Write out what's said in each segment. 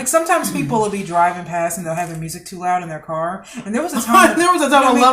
Like sometimes people will be driving past and they'll have their music too loud in their car. And there was a time. I love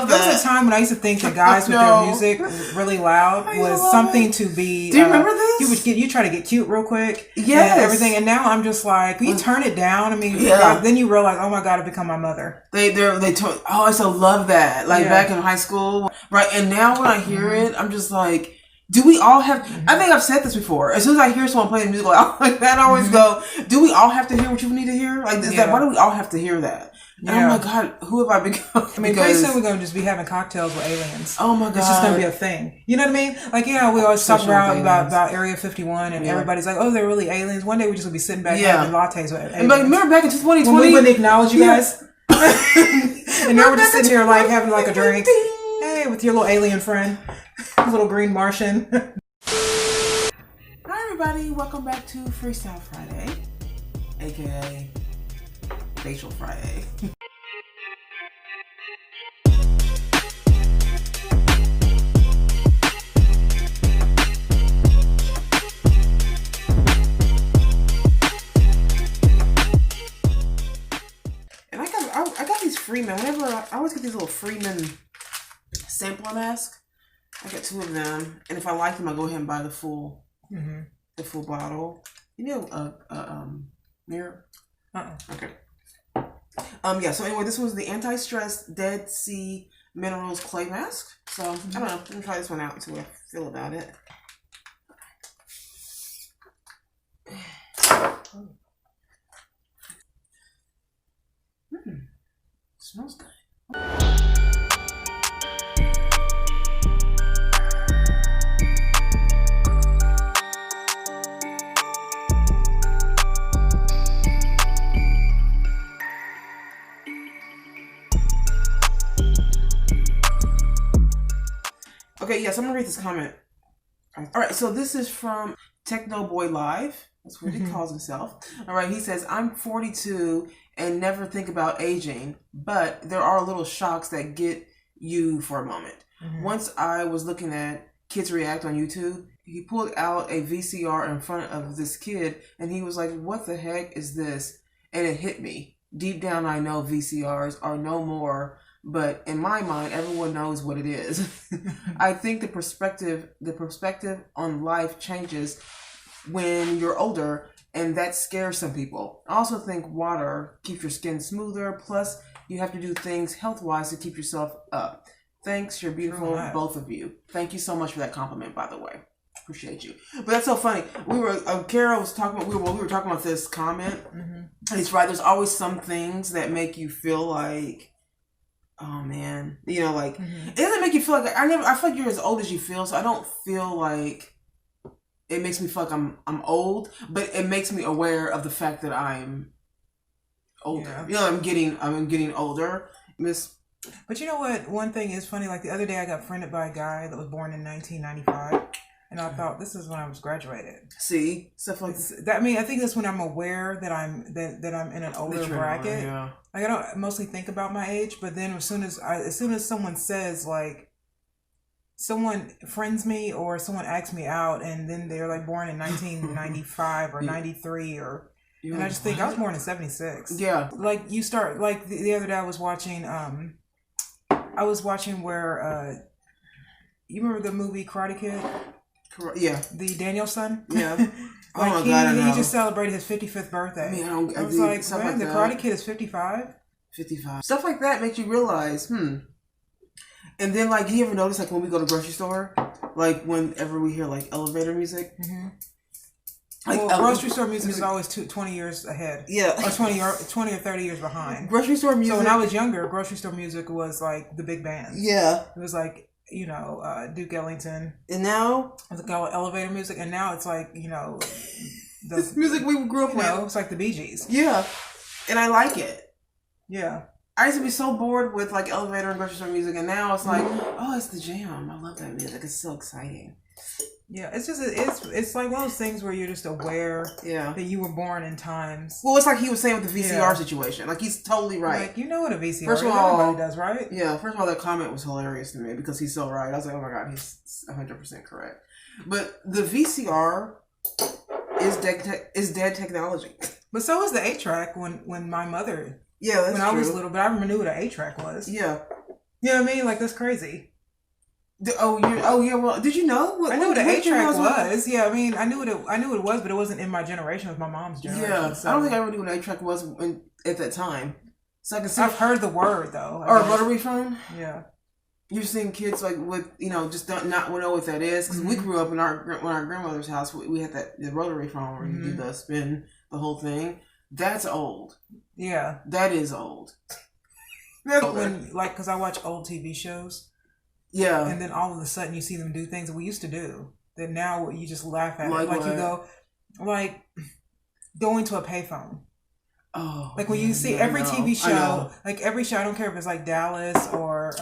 that. There was a time when I used to think that guys with their music really loud was something to be. Do you remember this? You try to get cute real quick. Yes. And everything. And now I'm just like, you turn it down. I mean, then you realize, oh my God, I've become my mother. I so love that. Like back in high school, right? And now when I hear it, I'm just like, do we all have, I think I've said this before. As soon as I hear someone playing music like that, I always go, do we all have to hear what you need to hear? Like, why do we all have to hear that? And I'm like, God, who have I become? I mean, pretty soon we're going to just be having cocktails with aliens. Oh my God. It's just going to be a thing. You know what I mean? Like, we always talk about Area 51 and everybody's like, oh, they're really aliens. One day we're just going to be sitting back having lattes with aliens. And like, remember back in 2020? When we wouldn't acknowledge you guys? And now we're just sitting here like having like a drink. Hey, with your little alien friend. Little green Martian. Hi everybody, welcome back to Freestyle Friday, aka Facial Friday. And I got these Freeman. Whenever I always get these little Freeman sampler masks. I got 2 of them, and if I like them, I go ahead and buy the full bottle. You know, mirror. Okay. So anyway, this was the anti-stress Dead Sea Minerals clay mask. So I don't know. I'm gonna try this one out and see what I feel about it. Smells good. Okay, yes, I'm gonna read this comment. All right, so this is from Techno Boy Live. That's what he calls himself. All right, he says, I'm 42 and never think about aging, but there are little shocks that get you for a moment. Once I was looking at kids react on YouTube, he pulled out a VCR in front of this kid and he was like, what the heck is this? And it hit me. Deep down, I know VCRs are no more, but in my mind, everyone knows what it is. I think the perspective on life changes when you're older, and that scares some people. I also think water keeps your skin smoother, plus you have to do things health-wise to keep yourself up. Thanks, you're beautiful, both of you. Thank you so much for that compliment, by the way. Appreciate you. But that's so funny. We were Kara was talking about we were talking about this comment. And he's right. There's always some things that make you feel like, oh man, you know, like it doesn't make you feel like I feel like you're as old as you feel. So I don't feel like it makes me feel like I'm old, but it makes me aware of the fact that I'm older. Yeah. You know, I'm getting older. But you know what? One thing is funny. Like the other day, I got friended by a guy that was born in 1995. And I thought, this is when I was graduated. See, stuff like that. I mean, I think that's when I'm aware that I'm in an older bracket. Yeah. Like I don't mostly think about my age, but then as soon as someone says like, someone friends me or someone asks me out, and then they're like born in 1995 or 93 or, and I just think I was born in 76. Yeah. Like you start like the other day I was watching where you remember the movie Karate Kid? Yeah. The Daniel son? Yeah. Like oh my God, he just celebrated his 55th birthday. I mean, I was like, man, the Karate Kid is 55? 55. Stuff like that makes you realize, And then, like, you ever notice, like, when we go to the grocery store, like, whenever we hear, like, elevator music? Like, grocery store music is always 20 years ahead. Yeah. Or 20 or 30 years behind. Grocery store music. So when I was younger, grocery store music was, like, the big band. Yeah. It was, like, you know, Duke Ellington. And now? It's like elevator music. And now it's, like, you know... this music we grew up with. It's like the Bee Gees. Yeah. And I like it. Yeah. I used to be so bored with, like, elevator and grocery store music. And now it's like, oh, it's the jam. I love that music. It's so exciting. Yeah, it's just it's like one of those things where you're just aware that you were born in times. Well, it's like he was saying with the VCR situation. Like, he's totally right. Like, you know what a VCR first of all, everybody does, right? Yeah, first of all, that comment was hilarious to me because he's so right. I was like, oh my God, he's 100% correct. But the VCR is dead technology. But so was the 8-track when my mother, Yeah, that's when true. I was little, but I remember knew what an 8-track was. Yeah. You know what I mean? Like, that's crazy. Well, did you know? I knew what an 8-track was. Yeah, I mean, I knew what it was, but it wasn't in my generation. It was my mom's generation. Yeah, so. I don't think I ever knew what an 8-track was at that time. So I can see. I've heard the word though. Or a rotary phone. Yeah. You've seen kids like with just don't not know what that is because we grew up in our grandmother's house. We had the rotary phone where you do the spin, the whole thing. That's old. Yeah, that is old. Because I watch old TV shows. Yeah, and then all of a sudden you see them do things that we used to do that now you just laugh at. Like it. Like what? you go, like going to a payphone. Oh, like when you see every TV show, like every show, I don't care if it's like Dallas or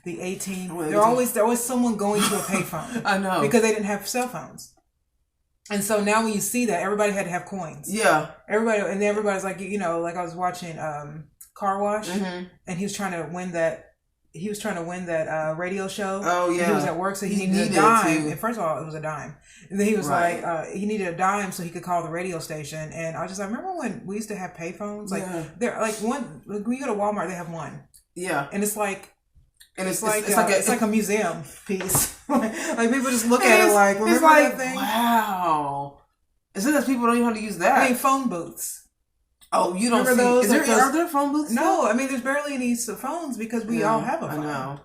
the 18. There always someone going to a payphone. I know, because they didn't have cell phones. And so now when you see that, everybody had to have coins. Yeah, everybody's like, like I was watching Car Wash, and he was trying to win that. He was trying to win that radio show. Oh yeah, he was at work, so he needed a dime. And first of all, it was a dime. And then he was like, he needed a dime so he could call the radio station. And I was just like, remember when we used to have payphones? Like they're like one. When you go to Walmart, they have one. Yeah, and it's like. And it's like a museum piece. like people just look at it like, remember that thing? Wow. Is it that people don't even know how to use that? I mean, phone booths. Oh, you don't see those? Are there phone booths? No, I mean, there's barely any phones because we all have a phone. I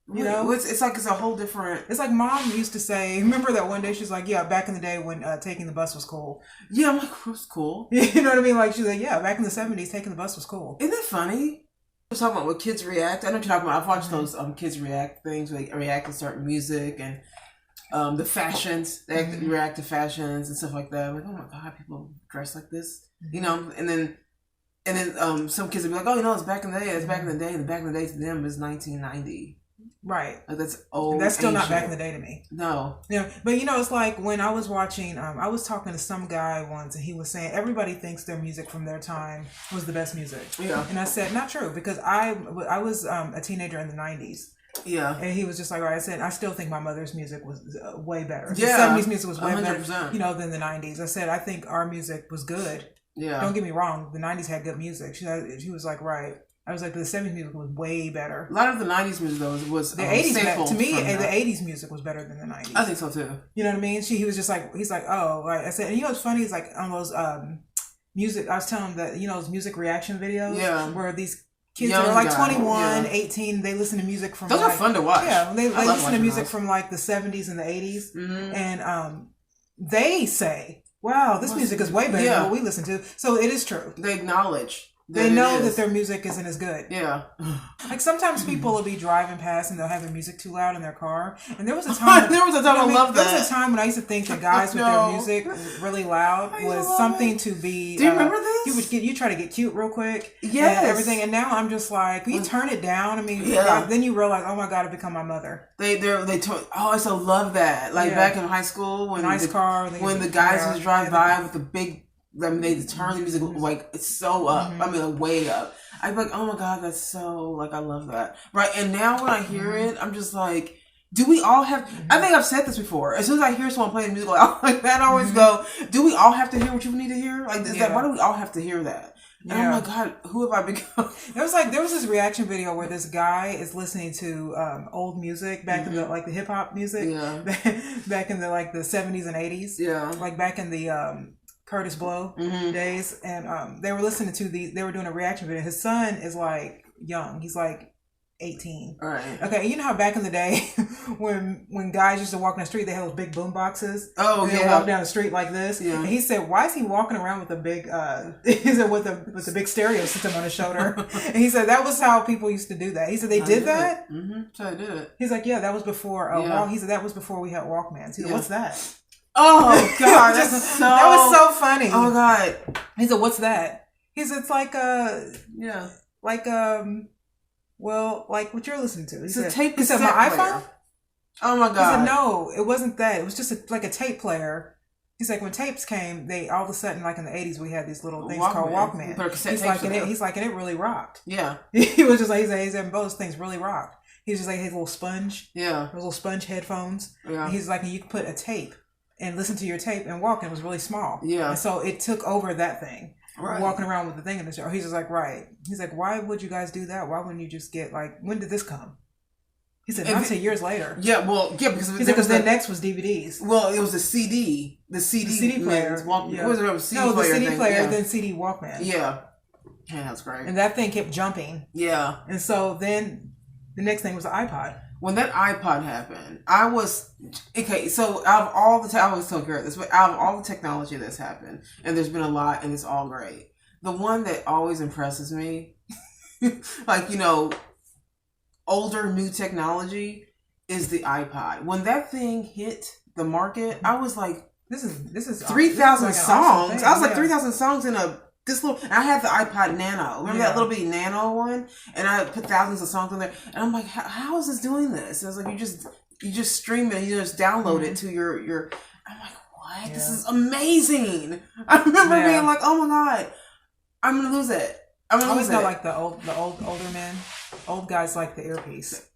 know. It's like it's a whole different. It's like mom used to say. Remember that one day she's like, "Yeah, back in the day when taking the bus was cool." Yeah, I'm like, it was cool. You know what I mean? Like she's like, "Yeah, back in the '70s, taking the bus was cool." Isn't that funny? I was talking about what kids react. I know what you're talking about. I've watched those kids react things. They react to certain music and the fashions. They react to fashions and stuff like that. I'm like, oh my god, people dress like this, And then some kids will be like, oh, it's back in the day. It's back in the day. And back in the day to them is 1990. Right. Like that's old. And that's still not back in the day to me. No. Yeah, but it's like when I was watching, I was talking to some guy once, and he was saying everybody thinks their music from their time was the best music. Yeah. And I said, not true, because I was a teenager in the 90s. Yeah. And he was just like, I said, I still think my mother's music was way better. Yeah. The 70s music was way 100%. Better, than the 90s. I said, I think our music was good. Yeah. Don't get me wrong. The 90s had good music. She was like, right. I was like, the 70s music was way better. A lot of the 90s music, though, was the 80s. To me, the 80s music was better than the 90s. I think so, too. You know what I mean? He was just like, he's like, oh, right. I said, and what's funny is like on those music, I was telling him that, those music reaction videos where these kids that are like 21, 18, they listen to music from those are fun to watch. Yeah, they listen to music from like the 70s and the 80s. Mm-hmm. And they say, wow, this music is way better than what we listen to. So it is true. They acknowledge. They know that their music isn't as good. Yeah. Like sometimes people will be driving past and they'll have their music too loud in their car. And there was a time. I love that. There was a time when I used to think that guys with their music really loud was something to be. Do you remember this? You try to get cute real quick. Yes. And everything. And now I'm just like, you turn it down. I mean, then you realize, oh my God, I've become my mother. I used to love that. Like back in high school when nice car. When the guys just drive by with the big. I mean, they turn the music like it's so up. I mean, like, way up. I'm like, oh my God, that's so like I love that. Right, and now when I hear it, I'm just like, do we all have? I think I've said this before. As soon as I hear someone playing music like that, I always go, do we all have to hear what you need to hear? Like, is that why do we all have to hear that? And oh my God, who have I become? There was this reaction video where this guy is listening to old music back in the the hip hop music, back in the the 70s and 80s, like back in the Curtis Blow days, and they were listening to they were doing a reaction video. His son is like young, he's like 18. Right. Okay, you know how back in the day when guys used to walk in the street, they had those big boom boxes. Oh, and they walk down the street like this. Yeah. And he said, why is he walking around with a big he said with the big stereo system on his shoulder? And he said that was how people used to do that. He said they did that? Mm-hmm. So they did it. He's like, yeah, that was before he said that was before we had Walkmans. He said, what's that? Oh God, that was so funny. Oh God. He said, "What's that?" He said, "It's like like what you're listening to." He said, tape. He said, "My iPhone." Oh my God. He said, "No, it wasn't that. It was just like a tape player." He's like, when tapes came, they all of a sudden, like in the 80s, we had these little things called Walkman. He's like, and it really rocked. Yeah. He was just like, he said, both things really rocked. He was just like his little sponge. Yeah. Those little sponge headphones. Yeah. And he's like, and you could put a tape and listen to your tape and walk, and it was really small. Yeah. And so it took over that thing. Right. Walking around with the thing in the show. He's just like, right. He's like, why would you guys do that? Why wouldn't you just get like, when did this come? He said, not until years later. Yeah, well, yeah, because then next was DVDs. Well, it was the CD. The CD player. Yeah. What was it? CD no, player the CD thing. player, Yeah. then CD Walkman. Yeah. Yeah, that's great. And that thing kept jumping. Yeah. And so then the next thing was the iPod. When that iPod happened, I was okay. So out of all the, I always tell Garrett this, but out of all the technology that's happened, and there's been a lot, and it's all great. The one that always impresses me, like older new technology, is the iPod. When that thing hit the market, I was like, "This is 3,000 songs." Awesome, I was like 3,000 songs in this little. And I had the iPod Nano. Remember that little bitty Nano one? And I put thousands of songs on there. And I'm like, how is this doing this? And I was like, you just stream it. You just download it to your. I'm like, what? Yeah. This is amazing. I remember being like, oh my god, I'm gonna lose it. I'm gonna lose it. I always know, like older men, old guys like the earpiece.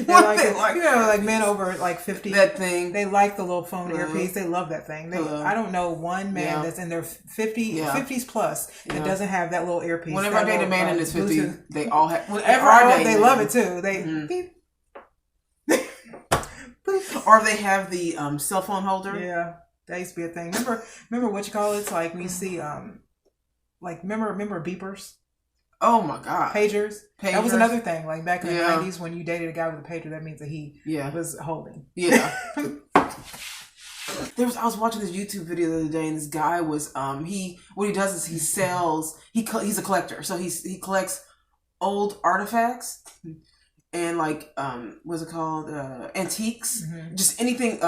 Like men over like 50. That thing. They like the little phone earpiece. They love that thing. I don't know one man that's in their 50s plus that doesn't have that little earpiece. Whenever I date a man in his 50s, they all have. Whenever I date, they love it too. They beep. Or they have the cell phone holder. Yeah, that used to be a thing. Remember what you call it? It's like when you see like remember beepers. Oh my god. Pagers. That was another thing. Like back in the 90s when you dated a guy with a pager, that means that he was holding. Yeah. I was watching this YouTube video the other day, and this guy was what he does is he sells he's a collector. So he collects old artifacts and like what's it called? Antiques. Mm-hmm. Just anything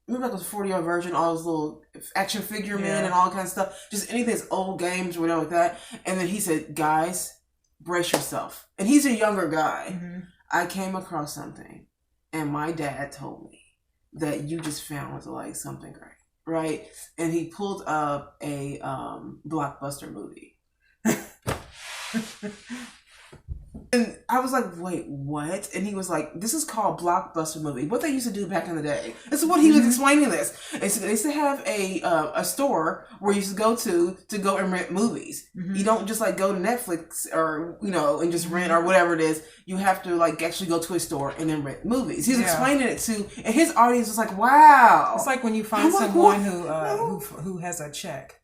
remember like a 40-year version, all those little action figure men and all that kind of stuff. Just anything that's old games or whatever like that. And then he said, guys, brace yourself. And he's a younger guy. Mm-hmm. I came across something, and my dad told me that you just found was like something great, right? And he pulled up a Blockbuster movie. And I was like, wait, what? And he was like, this is called Blockbuster movie. What they used to do back in the day. This is what he was explaining this. They used to have a store where you used to go and rent movies. Mm-hmm. You don't just like go to Netflix or, and just rent or whatever it is. You have to like actually go to a store and then rent movies. He's explaining it to, and his audience was like, wow. It's like when you find someone who has a check.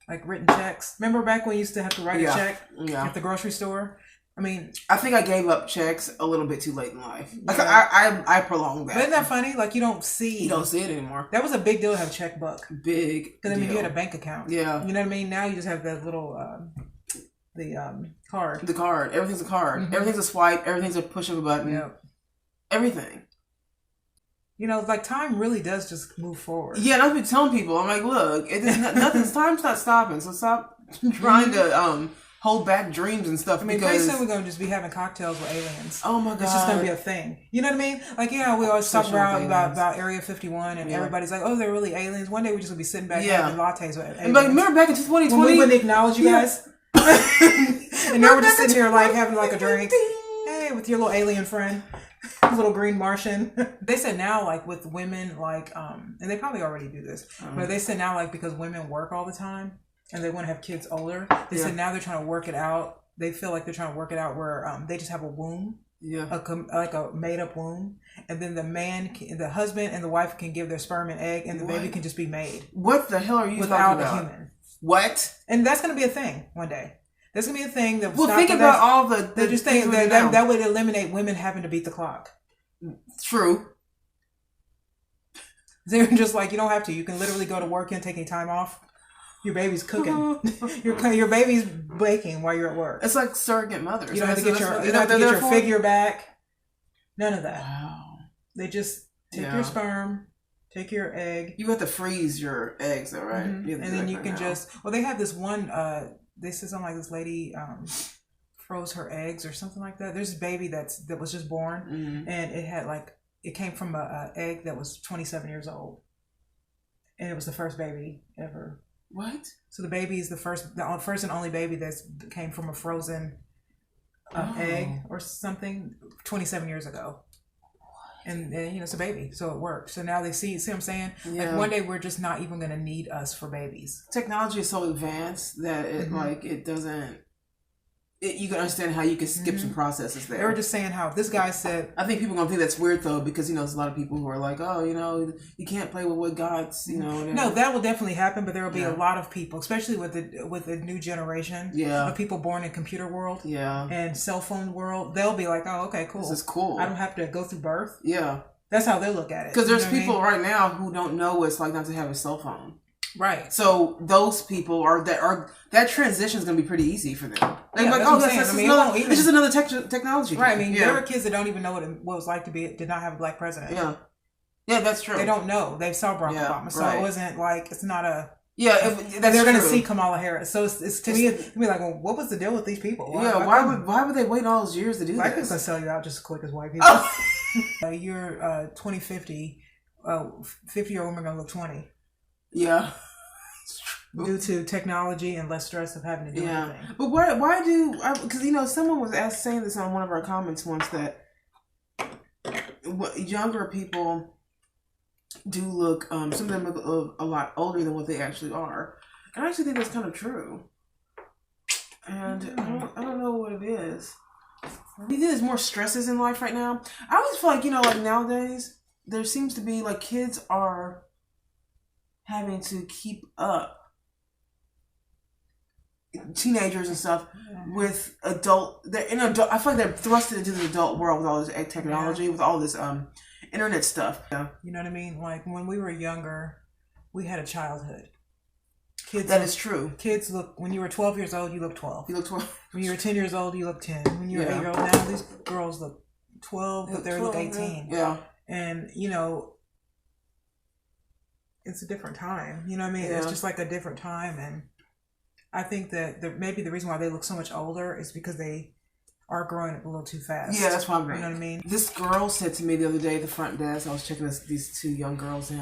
Like written checks. Remember back when you used to have to write a check at the grocery store? I mean, I think I gave up checks a little bit too late in life. I prolonged that. But isn't that funny? Like you don't see it anymore. That was a big deal to have a checkbook. Big. Because you had a bank account. Yeah. You know what I mean? Now you just have that little card. The card. Everything's a card. Mm-hmm. Everything's a swipe. Everything's a push of a button. Yep. Everything. Like time really does just move forward. Yeah, and I've been telling people, I'm like, look, time's not stopping, so stop trying to hold back dreams and stuff. I mean, pretty soon we're going to just be having cocktails with aliens. Oh my god. It's just going to be a thing. You know what I mean? Like, we always talk about Area 51 and everybody's like, oh, they're really aliens. One day we're just going to be sitting back having lattes with aliens. And like, remember back in 2020? When we wouldn't acknowledge you guys? And now we're just sitting here like having like a drink. Hey, with your little alien friend. Little green Martian. They said now, like with women, like and they probably already do this, but they said now, like because women work all the time and they want to have kids older, they said now they're trying to work it out. They feel like they're trying to work it out where they just have a womb, like a made up womb, and then the husband and the wife can give their sperm and egg, and the baby can just be made. What the hell are you without talking about? a human? What? And that's going to be a thing one day. That's gonna be a thing that. Well, think about all the just think that would eliminate women having to beat the clock. True. They're just like, you don't have to. You can literally go to work and take any time off. Your baby's cooking. your baby's baking while you're at work. It's like surrogate mothers. You don't have to get your figure back. None of that. Wow. They just take your sperm, take your egg. You have to freeze your eggs, though, right? Mm-hmm. And then you can they have this one. They said something like this lady froze her eggs or something like that. There's a baby that was just born, and it had it came from a egg that was 27 years old, and it was the first baby ever. What? So the baby is the first and only baby that came from a frozen egg or something 27 years ago. And it's a baby, so it works. So now they see what I'm saying? Yeah. Like one day we're just not even going to need us for babies. Technology is so advanced that it doesn't. You can understand how you can skip some processes there. They were just saying how this guy said. I think people are gonna think that's weird though, because there's a lot of people who are like, oh, you can't play with what God's, No, that will definitely happen, but there will be a lot of people, especially with the new generation, of people born in computer world, and cell phone world. They'll be like, oh, okay, cool. This is cool. I don't have to go through birth. Yeah, that's how they look at it. Because there's people right now who don't know what it's like not to have a cell phone. Right. So those people that transition is going to be pretty easy for them. They're like, it's just another technology. Right. I mean, there are kids that don't even know what it was like did not have a black president. Yeah. Yeah, that's true. They don't know. They saw Barack Obama. So it wasn't like, it's not a... Yeah, they're going to see Kamala Harris. So it's to me, it'd be like, well, what was the deal with these people? Why would they wait all those years to do black this? Black people can sell you out just as quick as white people. You're 2050, 50-year-old women are going to look 20. Yeah. Due to technology and less stress of having to do anything. But why do... Because, someone was saying this on one of our comments once, that younger people do look... some of them look a lot older than what they actually are. And I actually think that's kind of true. And I don't know what it is. I think there's more stresses in life right now. I always feel like, like nowadays, there seems to be, like, kids are having to keep up, teenagers and stuff, with adult. They're in adult. I feel like they're thrusted into the adult world with all this technology, with all this internet stuff. Yeah. You know what I mean? Like when we were younger, we had a childhood. Kids. That is true. Kids look. When you were 12 years old, you look 12. You look 12. When you were 10 years old, you look 10. When you were 8 years old, now these girls look 12, but they look 18. Yeah. And it's a different time. You know what I mean? Yeah. It's just like a different time, and I think that maybe the reason why they look so much older is because they are growing up a little too fast. Yeah, that's what I'm You know what I mean? This girl said to me the other day at the front desk, I was checking these two young girls in.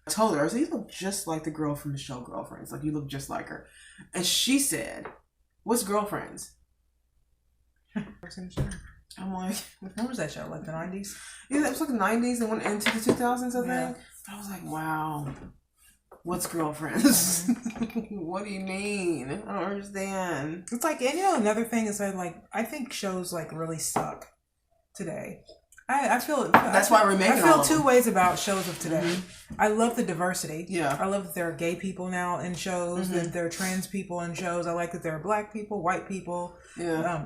I told her, I said, you look just like the girl from the show Girlfriends. Like, you look just like her. And she said, what's Girlfriends? I'm like, when was that show? Like the 90s? Yeah, it was like the 90s and went into the 2000s, I think. I was like, wow. What's Girlfriends? What do you mean? I don't understand. It's like, and another thing is that, like, I think shows, like, really suck today. I feel... That's why we're making I feel two ways about shows of today. Mm-hmm. I love the diversity. Yeah. I love that there are gay people now in shows, that there are trans people in shows. I like that there are black people, white people,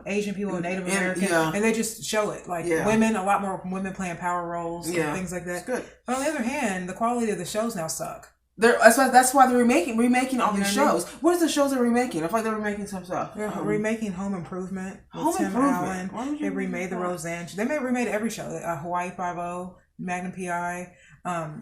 Asian people, Native American. And they just show it. Like, women, a lot more women playing power roles and things like that. It's good. But on the other hand, the quality of the shows now suck. That's why they're remaking all these shows. What are the shows they're remaking? I feel like they're remaking some stuff. They're remaking Home Improvement with Tim Allen. They remade the Roseanne. They remade every show. Hawaii Five-0, Magnum P.I.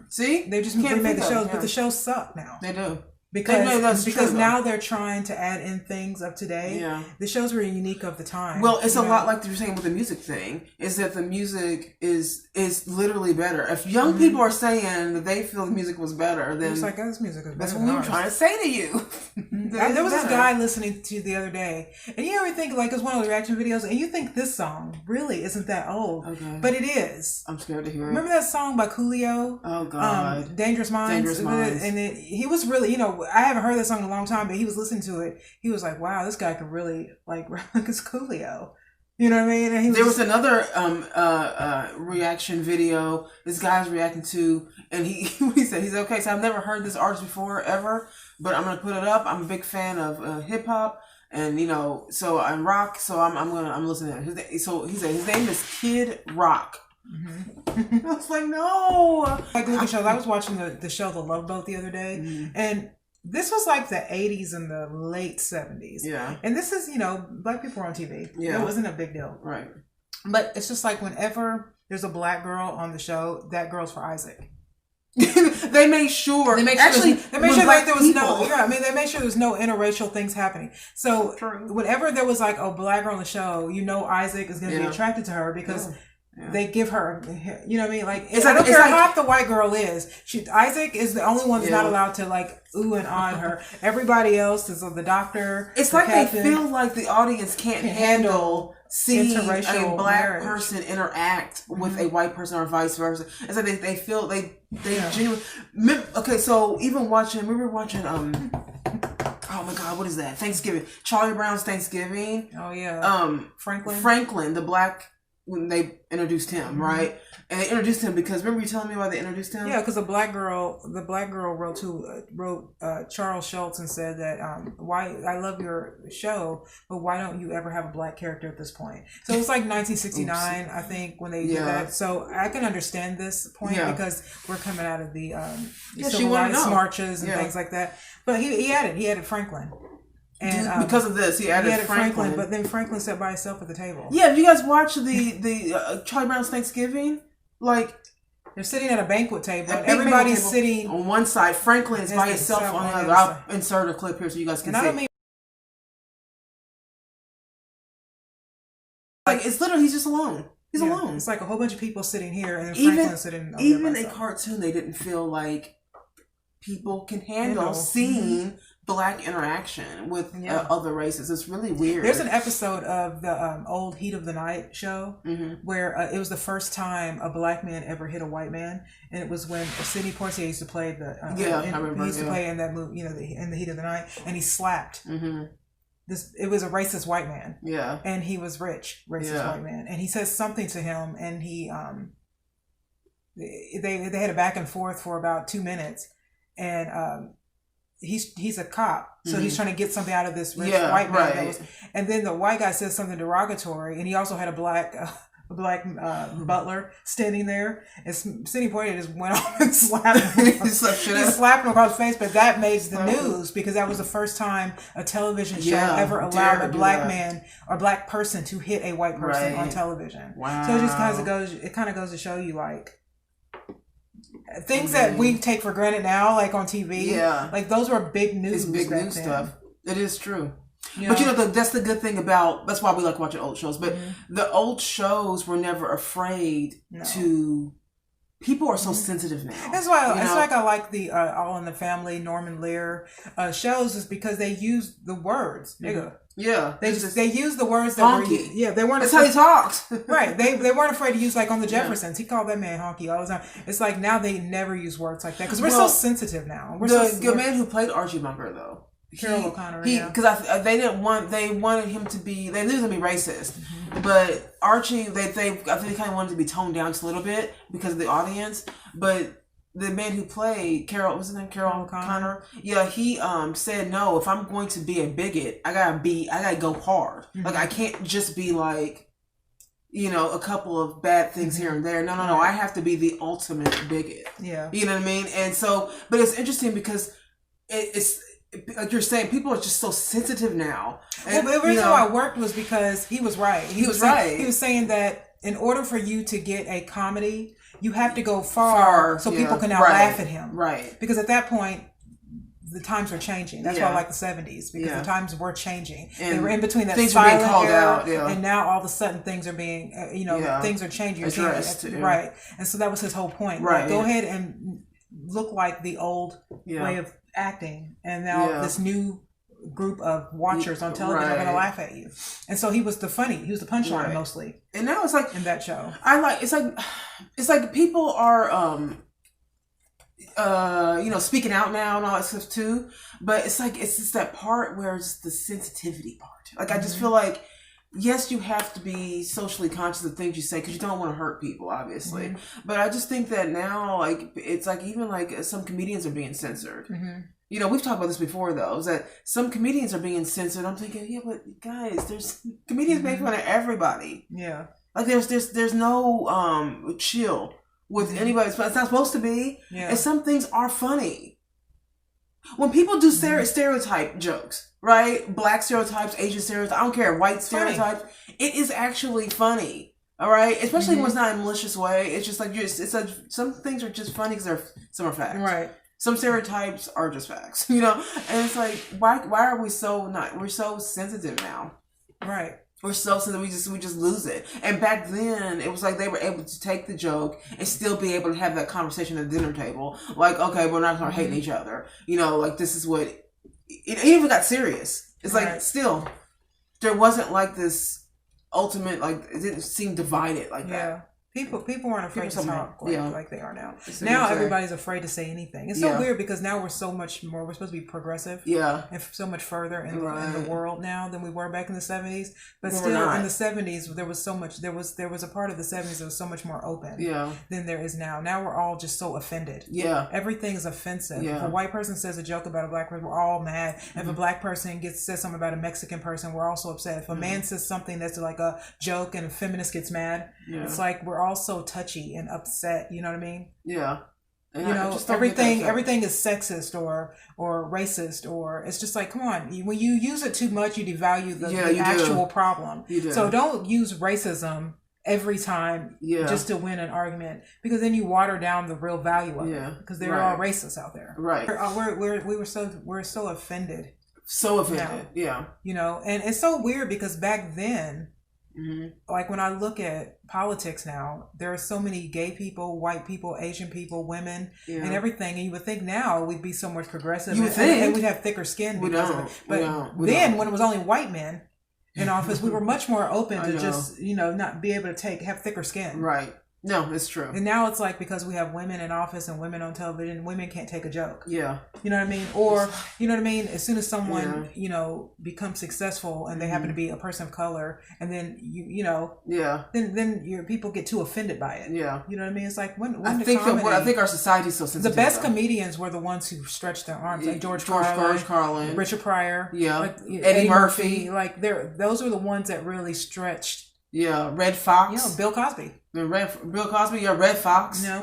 See? They just remade the shows, but the shows suck now. They do. Because now they're trying to add in things of today. Yeah. The shows were unique of the time. Well, it's a lot like you're saying with the music thing, is that the music is literally better. If young people are saying that they feel the music was better, then it's like, this music is better. That's what we were trying to say to you. There was this guy listening to the other day, and you ever think, like, it's one of the reaction videos, and you think this song really isn't that old. Okay. But it is. I'm scared to hear it. Remember that song by Coolio? Oh, God. Dangerous Minds? Dangerous Minds. And he was really, I haven't heard that song in a long time, but he was listening to it. He was like, wow, this guy could really, like it's Coolio. You know what I mean? And there was another reaction video this guy's reacting to, and he said, he's okay, so I've never heard this artist before, ever, but I'm going to put it up. I'm a big fan of hip-hop, and, so I'm rock, so I'm listening to it. So he said his name is Kid Rock. Mm-hmm. I was like, no. Like the shows. I was watching the show The Love Boat the other day, and this was like the 80s and the late 70s. Yeah. And this is, black people were on TV. Yeah. It wasn't a big deal. Right. But it's just like whenever there's a black girl on the show, that girl's for Isaac. They made sure. They made sure like there was no. Yeah, I mean, they made sure there's no interracial things happening. So whenever there was like a black girl on the show, Isaac is going to be attracted to her because they give her, you know what I mean? Like, it's I don't care like, how hot the white girl is. Isaac is the only one that's not allowed to like ooh and ah her. Everybody else is the doctor. It's the like captain, they feel like the audience can't handle seeing a black person interact with a white person or vice versa. It's like they feel they genuinely. Okay, so even watching, we were watching oh my God, what is that? Thanksgiving. Charlie Brown's Thanksgiving. Oh yeah. Franklin, the black. When they introduced him, right? And they introduced him because remember you telling me why they introduced him? Yeah, because the black girl wrote Charles Schultz and said that why I love your show, but why don't you ever have a black character at this point? So it was like 1969, I think, when they did that. So I can understand this point because we're coming out of the civil rights marches and things like that. But he added Franklin. And because of this, he added Franklin. But then Franklin sat by himself at the table. Yeah, have you guys watched the Charlie Brown's Thanksgiving? Like, they're sitting at a banquet table, and everybody's sitting on one side. Franklin is by himself on the other. I'll insert a clip here so you guys can see. Like, it's literally he's just alone. He's alone. It's like a whole bunch of people sitting here, and then Franklin sitting. Even a cartoon, they didn't feel like people can handle seeing black interaction with other races. It's really weird. There's an episode of the old Heat of the Night show where it was the first time a black man ever hit a white man, and it was when Sidney Poitier used to play I remember. He used to play in that movie, in the Heat of the Night, and he slapped. It was a racist white man. Yeah, and he was racist white man, and he says something to him, and he they had a back and forth for about 2 minutes, and he's a cop, so he's trying to get something out of this rich white man. And then the white guy says something derogatory, and he also had a black butler standing there, and Sidney Poitier just went off and slapped him. He slapped him across the face, but that made the news because that was the first time a television show ever allowed a black man or black person to hit a white person on television. Wow. So it just kind of goes to show you, like, things that we take for granted now, like on TV, like those were big news. It's big news stuff. It is true. But that's the good thing about, that's why we like watching old shows. But the old shows were never afraid to. People are so sensitive now. That's why it's like I like the All in the Family, Norman Lear shows, is because they use the words, nigga. Yeah, they use the words that honky. They weren't. That's how he talked. Right. They weren't afraid to use, like on the Jeffersons. He called that man honky all the time. It's like now they never use words like that because we're so sensitive now. The man who played Archie Bunker though, Carol O'Connor. Because they wanted him to be. They knew him to be racist, but Archie I think they kind of wanted to be toned down just a little bit because of the audience, but. The man who played Carol, what's his name? Carol O'Connor. Yeah, he said no. If I'm going to be a bigot, I gotta go hard. Like I can't just be like, a couple of bad things here and there. No. I have to be the ultimate bigot. Yeah, you know what I mean. And so, but it's interesting because it's like you're saying, people are just so sensitive now. And, the reason why it worked was because he was right. He was right. He was saying that in order for you to get a comedy, you have to go far so people can now laugh at him. Right. Because at that point, the times were changing. That's why I like the 70s, because the times were changing. And they were in between that silent era, and now all of a sudden things are being, things are changing. Right. And so that was his whole point. Right. Like, go ahead and look like the old way of acting, and now this new group of watchers on television are going to laugh at you. And so he was the punchline mostly. And now it's like in that show. It's like people are speaking out now and all that stuff too. But it's just that part where it's the sensitivity part. Like I just feel like, yes, you have to be socially conscious of things you say because you don't want to hurt people, obviously. But I just think that now, like, it's like even like some comedians are being censored. We've talked about this before, though, is that some comedians are being censored. I'm thinking, but guys, there's comedians make fun of everybody. Yeah. Like there's no chill with anybody. It's not supposed to be. Yeah. And some things are funny. When people do stereotype jokes, right? Black stereotypes, Asian stereotypes, I don't care, white stereotypes, it is actually funny. All right? Especially when it's not in a malicious way. It's just like, some things are just funny because some are facts. Right. Some stereotypes are just facts, and it's like, why are we we're so sensitive now? Right. We're so sensitive, we just lose it. And back then, it was like they were able to take the joke and still be able to have that conversation at the dinner table. Like, okay, we're not going to hate each other. You know, like this is what it even got serious. It's like still there wasn't like this ultimate, like it didn't seem divided like that. People weren't afraid to talk like they are now. Now everybody's afraid to say anything. It's so weird because now we're so much more. We're supposed to be progressive, and so much further in the world now than we were back in the 70s. But still, in the 70s, there was so much. There was a part of the 70s that was so much more open, than there is now. Now we're all just so offended. Everything is offensive. If a white person says a joke about a black person, we're all mad. If a black person says something about a Mexican person, we're also upset. If a man says something that's like a joke and a feminist gets mad, it's like we're all so touchy and upset. You know what I mean? And you know, everything is sexist or racist, or it's just like, come on, when you use it too much, you devalue the actual problem. So don't use racism every time just to win an argument, because then you water down the real value of it, because they're all racists out there. We're so offended. Now, you know, and it's so weird because back then, like when I look at politics now, there are so many gay people, white people, Asian people, women, and everything. And you would think now we'd be so much progressive, and we'd have thicker skin because of it. But then when it was only white men in office, we were much more open to just, you know, not be able to have thicker skin. No, it's true. And now it's like, because we have women in office and women on television, women can't take a joke. You know what I mean? Or, you know what I mean? As soon as someone, you know, becomes successful and they happen to be a person of color, and then, you know, then your people get too offended by it. You know what I mean? It's like, I think our society's so sensitive. The best comedians were the ones who stretched their arms, like George Carlin, Richard Pryor, like Eddie Murphy. Like, those are the ones that really stretched. Red Fox. You know, Bill Cosby. Bill Cosby, Red Fox. No,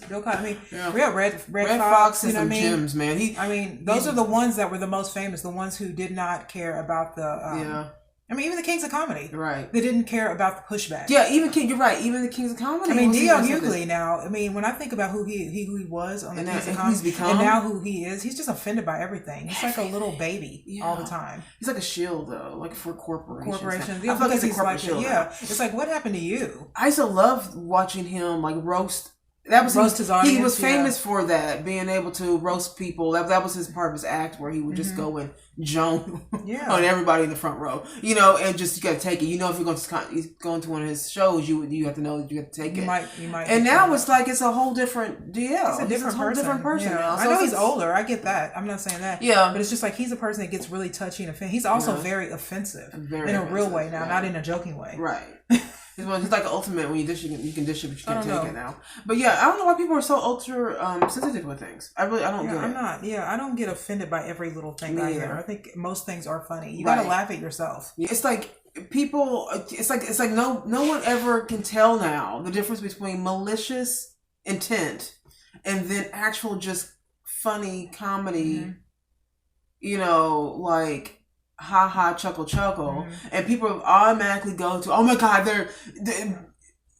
Bill Cosby. Red Fox is some gems, man. Those are the ones that were the most famous. The ones who did not care about the. I mean, even the Kings of Comedy. They didn't care about the pushback. You're right. Even the Kings of Comedy. I mean, D.L. Hughley now. I mean, when I think about who he was on the Kings of Comedy, and now who he is, he's just offended by everything. He's like a little baby all the time. He's like a shield, though, like for corporations. I feel like he's a corporate shield. It's like, what happened to you? I used to love watching him like roast. That was his audience. He was famous for that, being able to roast people. That was his part of his act, where he would just go and joan on everybody in the front row, you know, and just, you got to take it. You know, if you're going to one of his shows, you have to know that you have to take it. You might. And now it's like it's a whole different deal. It's a different person. Now. So I know he's older. I get that. I'm not saying that. But it's just like he's a person that gets really touchy and offensive. He's also very offensive in a real way now, not in a joking way. He's like the ultimate, when you can dish it, but you can't take it now. But I don't know why people are so ultra sensitive with things. I don't get it. I'm not. I don't get offended by every little thing either. I think most things are funny. You gotta laugh at yourself. It's like people. It's like no one ever can tell now the difference between malicious intent and then actual just funny comedy. You know, like. Ha ha, chuckle, and people automatically go to, oh my god, they're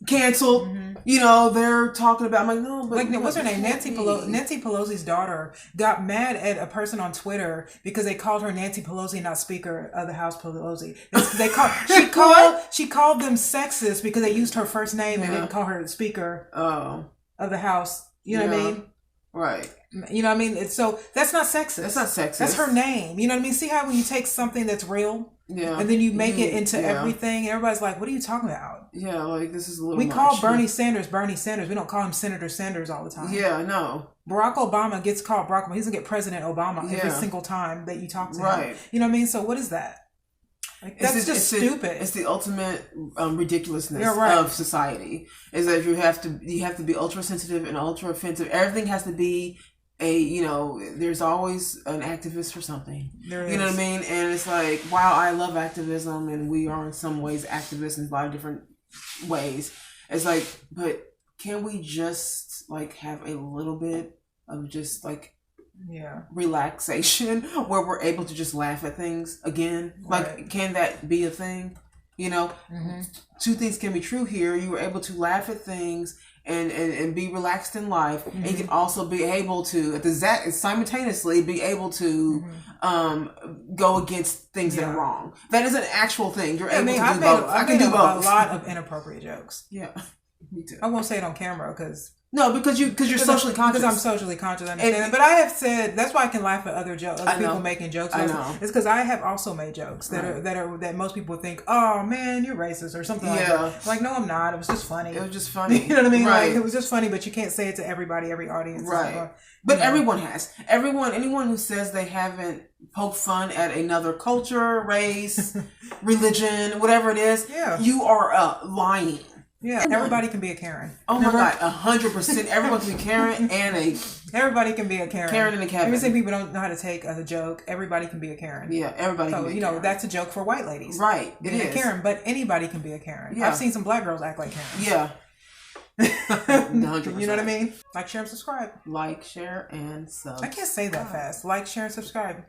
canceled. You know, they're talking about. I'm like, no, but like, what's her name? Nancy Pelosi's daughter got mad at a person on Twitter because they called her Nancy Pelosi, not Speaker of the House Pelosi. She called them sexist because they used her first name and didn't call her Speaker of the House. You know what I mean? Right. You know what I mean? So that's not sexist. That's not sexist. That's her name. You know what I mean? See how when you take something that's real, and then you make it into everything, everybody's like, what are you talking about? Like, this is a little We call Bernie Sanders. We don't call him Senator Sanders all the time. No. Barack Obama gets called Barack Obama. He's going to get President Obama every single time that you talk to him. You know what I mean? So what is that? Like, that's just stupid. It's the ultimate ridiculousness of society. Is that you have to be ultra sensitive and ultra offensive. Everything has to be there's always an activist for something. You know what I mean? And it's like, wow, I love activism, and we are in some ways activists in a lot of different ways. It's like, but can we just like have a little bit of just like relaxation where we're able to just laugh at things again? Like, can that be a thing? You know, two things can be true here. You were able to laugh at things and be relaxed in life. And you can also be able to simultaneously be able to go against things that are wrong. That is an actual thing. You're able to do both. I can do both. A lot of inappropriate jokes. Yeah, me too. I won't say it on camera because you're socially conscious. Because I'm socially conscious, I understand it. But I have said that's why I can laugh at other jokes, other people making jokes. I know. It's because I have also made jokes that most people think, oh man, you're racist or something like that. Like, no, I'm not. It was just funny. It was just funny. You know what I mean? Right. Like, it was just funny, but you can't say it to everybody, every audience. Right. But everyone has. Anyone who says they haven't poked fun at another culture, race, religion, whatever it is, you are lying. Yeah, everybody can be a Karen. Oh my God, 100%. Everyone can be Karen everybody can be a Karen. Karen and a Kevin. Even say people don't know how to take a joke, everybody can be a Karen. Yeah, everybody can be a Karen. That's a joke for white ladies. Right, it is. A Karen, but anybody can be a Karen. Yeah. I've seen some black girls act like Karens. Yeah. 100%. You know what I mean? Like, share, and subscribe. Like, share, and subscribe. I can't say that fast. Like, share, and subscribe.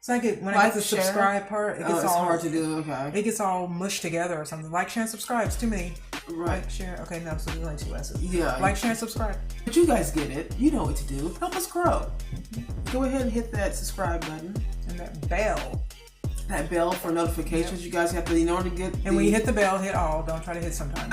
It's like when I get the subscribe part, it gets all hard to do. Okay, it gets all mushed together or something. Like, share, and subscribe. It's too many. Right. Like, share. Okay, no, so there's only 2 S's. Yeah. Like, share, and subscribe. But you guys get it. You know what to do. Help us grow. Go ahead and hit that subscribe button and that bell. That bell for notifications. Yep. You guys have to, in order to get. And when you hit the bell, hit all. Don't try to hit sometimes.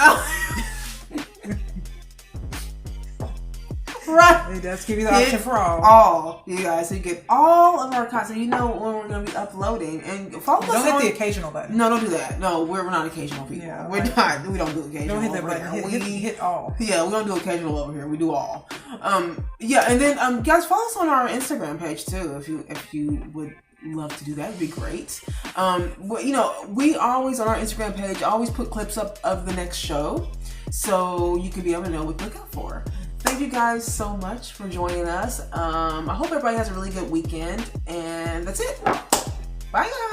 Right. It does give you the option for all. All, you guys. So you get all of our content. You know when we're going to be uploading. And follow us. Don't hit the occasional button. No, don't do that. No, we're not occasional people. Yeah, we're not. We don't do occasional. Don't hit that button. Hit all. Yeah, we don't do occasional over here. We do all. Yeah, and then guys, follow us on our Instagram page too. If you would love to do that, it'd be great. You know, we always on our Instagram page always put clips up of the next show, so you can be able to know what to look out for. Thank you guys so much for joining us. I hope everybody has a really good weekend, and that's it. Bye, guys.